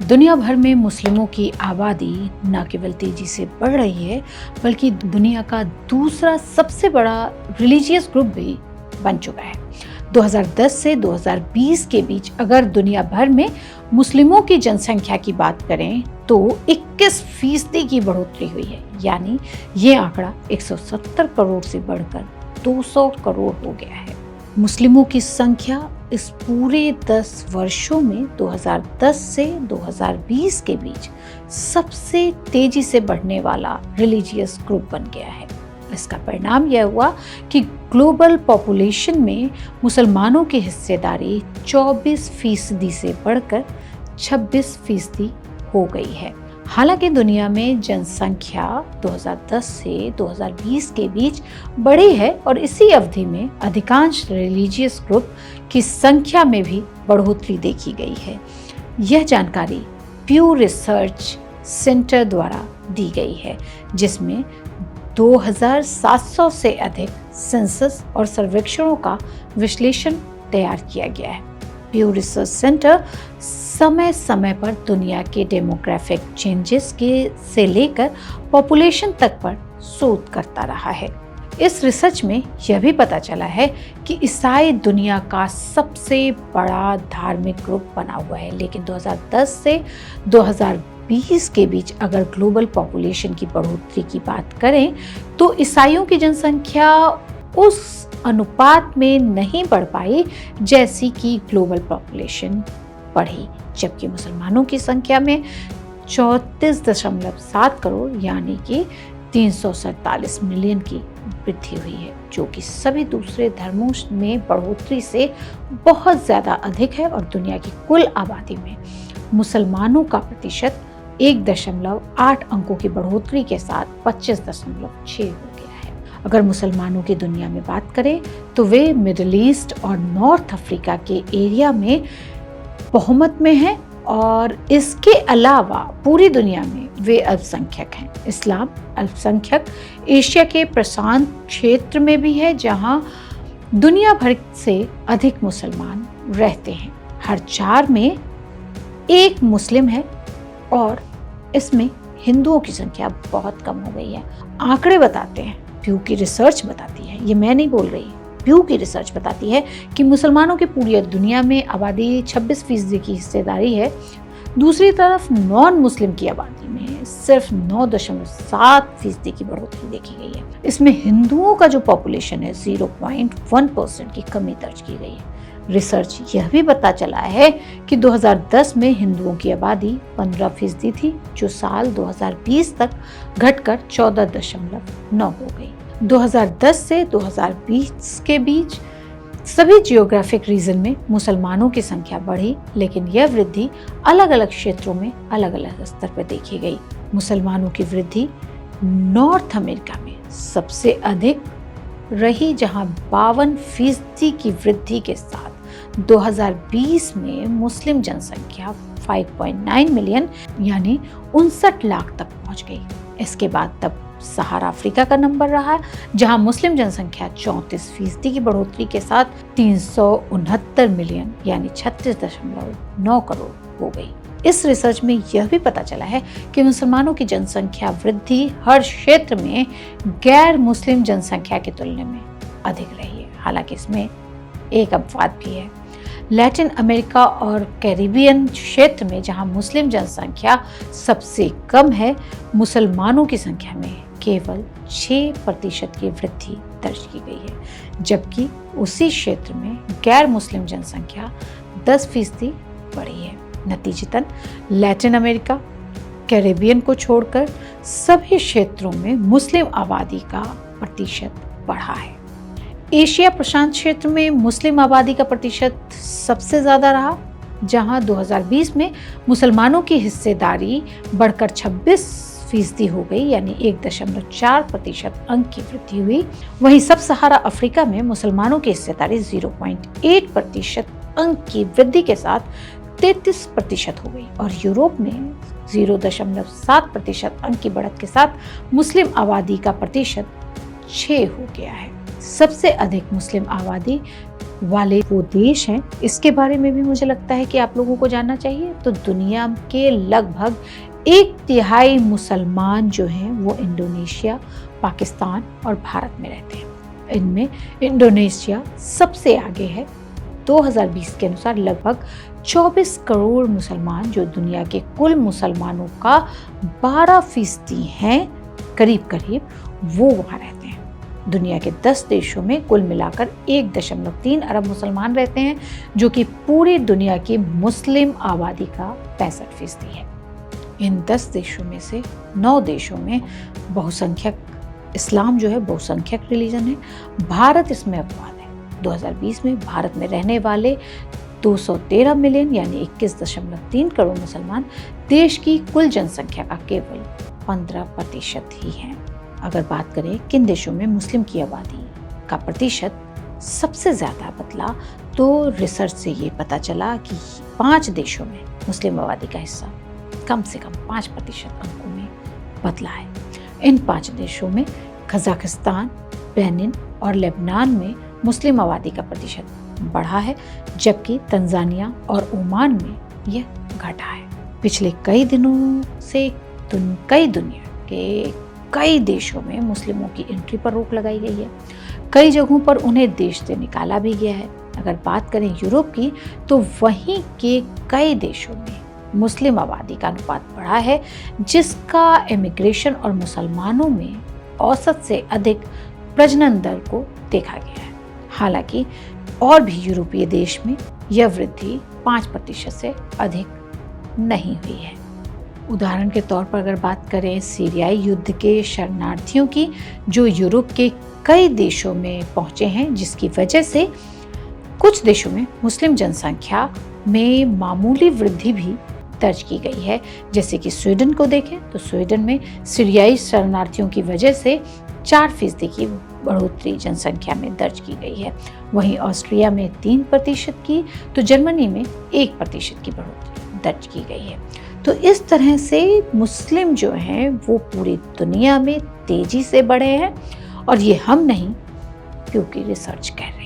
दुनिया भर में मुस्लिमों की आबादी न केवल तेजी से बढ़ रही है बल्कि दुनिया का दूसरा सबसे बड़ा रिलीजियस ग्रुप भी बन चुका है। 2010 से 2020 के बीच अगर दुनिया भर में मुस्लिमों की जनसंख्या की बात करें तो 21% की बढ़ोतरी हुई है, यानी ये आंकड़ा 170 करोड़ से बढ़कर 200 करोड़ हो गया है। मुस्लिमों की संख्या इस पूरे 10 वर्षों में 2010 से 2020 के बीच सबसे तेजी से बढ़ने वाला रिलीजियस ग्रुप बन गया है। इसका परिणाम यह हुआ कि ग्लोबल पॉपुलेशन में मुसलमानों की हिस्सेदारी 24% से बढ़कर 26% हो गई है। हालांकि दुनिया में जनसंख्या 2010 से 2020 के बीच बढ़ी है और इसी अवधि में अधिकांश रिलीजियस ग्रुप की संख्या में भी बढ़ोतरी देखी गई है। यह जानकारी प्यू रिसर्च सेंटर द्वारा दी गई है, जिसमें 2700 से अधिक सेंसस और सर्वेक्षणों का विश्लेषण तैयार किया गया है। प्यू रिसर्च सेंटर समय समय पर दुनिया के डेमोग्राफिक चेंजेस के से लेकर पॉपुलेशन तक पर शोध करता रहा है। इस रिसर्च में यह भी पता चला है कि ईसाई दुनिया का सबसे बड़ा धार्मिक ग्रुप बना हुआ है, लेकिन 2010 से 2020 के बीच अगर ग्लोबल पॉपुलेशन की बढ़ोतरी की बात करें तो ईसाइयों की जनसंख्या उस अनुपात में नहीं बढ़ पाई जैसी कि ग्लोबल पॉपुलेशन बढ़ी, जबकि मुसलमानों की संख्या में 34.7 करोड़ यानी कि 347 मिलियन की वृद्धि हुई है, जो कि सभी दूसरे धर्मों में बढ़ोतरी से बहुत ज्यादा अधिक है। और दुनिया की कुल आबादी में मुसलमानों का प्रतिशत 1.8 अंकों की बढ़ोतरी के साथ 25.6 हो गया है। अगर मुसलमानों की दुनिया में बात करें तो वे मिडिल ईस्ट और नॉर्थ अफ्रीका के एरिया में बहुमत में हैं और इसके अलावा पूरी दुनिया में वे अल्पसंख्यक हैं। इस्लाम अल्पसंख्यक एशिया के प्रशांत क्षेत्र में भी है, जहां दुनिया भर से अधिक मुसलमान रहते हैं। हर 4 में एक मुस्लिम है और इसमें हिंदुओं की संख्या बहुत कम हो गई है। आंकड़े बताते हैं, प्यू की रिसर्च बताती है, ये मैं नहीं बोल रही, प्यू की रिसर्च बताती है कि मुसलमानों की पूरी दुनिया में आबादी 26% की हिस्सेदारी है। दूसरी तरफ नॉन मुस्लिम की आबादी में सिर्फ 9.7% की बढ़ोतरी देखी गई है। इसमें हिंदुओं का जो पॉपुलेशन है 0.1% की कमी दर्ज की गई है। रिसर्च यह भी पता चला है कि 2010 में हिंदुओं की आबादी 15% थी, जो साल 2020 तक घटकर 14.9 हो गई। 2010 से 2020 के बीच सभी जियोग्राफिक रीजन में मुसलमानों की संख्या बढ़ी, लेकिन यह वृद्धि अलग अलग क्षेत्रों में अलग अलग स्तर पर देखी गई। मुसलमानों की वृद्धि नॉर्थ अमेरिका में सबसे अधिक रही, जहां 52% की वृद्धि के साथ 2020 में मुस्लिम जनसंख्या 5.9 मिलियन यानी 59 लाख तक पहुंच गई। इसके बाद तब सहारा अफ्रीका का नंबर रहा, जहां मुस्लिम जनसंख्या 34% की बढ़ोतरी के साथ 369 मिलियन यानी 36.9 करोड़ हो गई। इस रिसर्च में यह भी पता चला है कि मुसलमानों की जनसंख्या वृद्धि हर क्षेत्र में गैर मुस्लिम जनसंख्या की तुलना में अधिक रही है। हालांकि इसमें एक अपवाद भी है। लैटिन अमेरिका और कैरिबियन क्षेत्र में जहां मुस्लिम जनसंख्या सबसे कम है, मुसलमानों की संख्या में केवल 6% की वृद्धि दर्ज की गई है, जबकि उसी क्षेत्र में गैर मुस्लिम जनसंख्या 10% बढ़ी है। नतीजतन लैटिन अमेरिका, कैरिबियन को छोड़कर सभी क्षेत्रों में मुस्लिम आबादी का प्रतिशत बढ़ा है। एशिया प्रशांत क्षेत्र में मुस्लिम आबादी का प्रतिशत सबसे ज्यादा रहा, जहां 2020 में मुसलमानों की हिस्सेदारी बढ़कर 26% हो गई, यानी 1.4% अंक की वृद्धि हुई। वहीं सब सहारा अफ्रीका में मुसलमानों की हिस्सेदारी 0.8% अंक की वृद्धि के साथ 33% हो गई और यूरोप में 0.7% अंक की बढ़त के साथ मुस्लिम आबादी का प्रतिशत 6 हो गया है। सबसे अधिक मुस्लिम आबादी वाले वो देश हैं, इसके बारे में भी मुझे लगता है कि आप लोगों को जानना चाहिए। तो दुनिया के लगभग 1/3 मुसलमान जो हैं वो इंडोनेशिया, पाकिस्तान और भारत में रहते हैं। इनमें इंडोनेशिया सबसे आगे है। 2020 के अनुसार लगभग 24 करोड़ मुसलमान, जो दुनिया के कुल मुसलमानों का 12% हैं करीब करीब, वो वहाँ रहते हैं। दुनिया के 10 देशों में कुल मिलाकर 1.3 अरब मुसलमान रहते हैं, जो कि पूरी दुनिया की मुस्लिम आबादी का 65% है। इन 10 देशों में से 9 देशों में बहुसंख्यक इस्लाम जो है बहुसंख्यक रिलीजन है। भारत इसमें अपवाद है। 2020 में भारत में रहने वाले 213 मिलियन यानी 21.3 करोड़ मुसलमान देश की कुल जनसंख्या का केवल 15% ही हैं। अगर बात करें किन देशों में मुस्लिम की आबादी का प्रतिशत सबसे ज़्यादा बदला, तो रिसर्च से ये पता चला कि 5 देशों में मुस्लिम आबादी का हिस्सा कम से कम 5% अंकों में बदला है। इन 5 देशों में कजाकिस्तान, बेनिन और लेबनान में मुस्लिम आबादी का प्रतिशत बढ़ा है, जबकि तंजानिया और ओमान में यह घटा है। पिछले कई दिनों से दुनिया के कई देशों में मुस्लिमों की एंट्री पर रोक लगाई गई है। कई जगहों पर उन्हें देश से निकाला भी गया है। अगर बात करें यूरोप की, तो वहीं के कई देशों में मुस्लिम आबादी का अनुपात बढ़ा है, जिसका इमिग्रेशन और मुसलमानों में औसत से अधिक प्रजनन दर को देखा गया है। हालांकि और भी यूरोपीय देश में यह वृद्धि 5% से अधिक नहीं हुई है। उदाहरण के तौर पर अगर बात करें सीरियाई युद्ध के शरणार्थियों की, जो यूरोप के कई देशों में पहुंचे हैं, जिसकी वजह से कुछ देशों में मुस्लिम जनसंख्या में मामूली वृद्धि भी दर्ज की गई है। जैसे कि स्वीडन को देखें तो स्वीडन में सीरियाई शरणार्थियों की वजह से 4% की बढ़ोतरी जनसंख्या में दर्ज की गई है। वहीं ऑस्ट्रिया में 3% की, तो जर्मनी में 1% की बढ़ोतरी दर्ज की गई है। तो इस तरह से मुस्लिम जो हैं वो पूरी दुनिया में तेजी से बढ़े हैं, और ये हम नहीं, क्योंकि रिसर्च कह रहे हैं।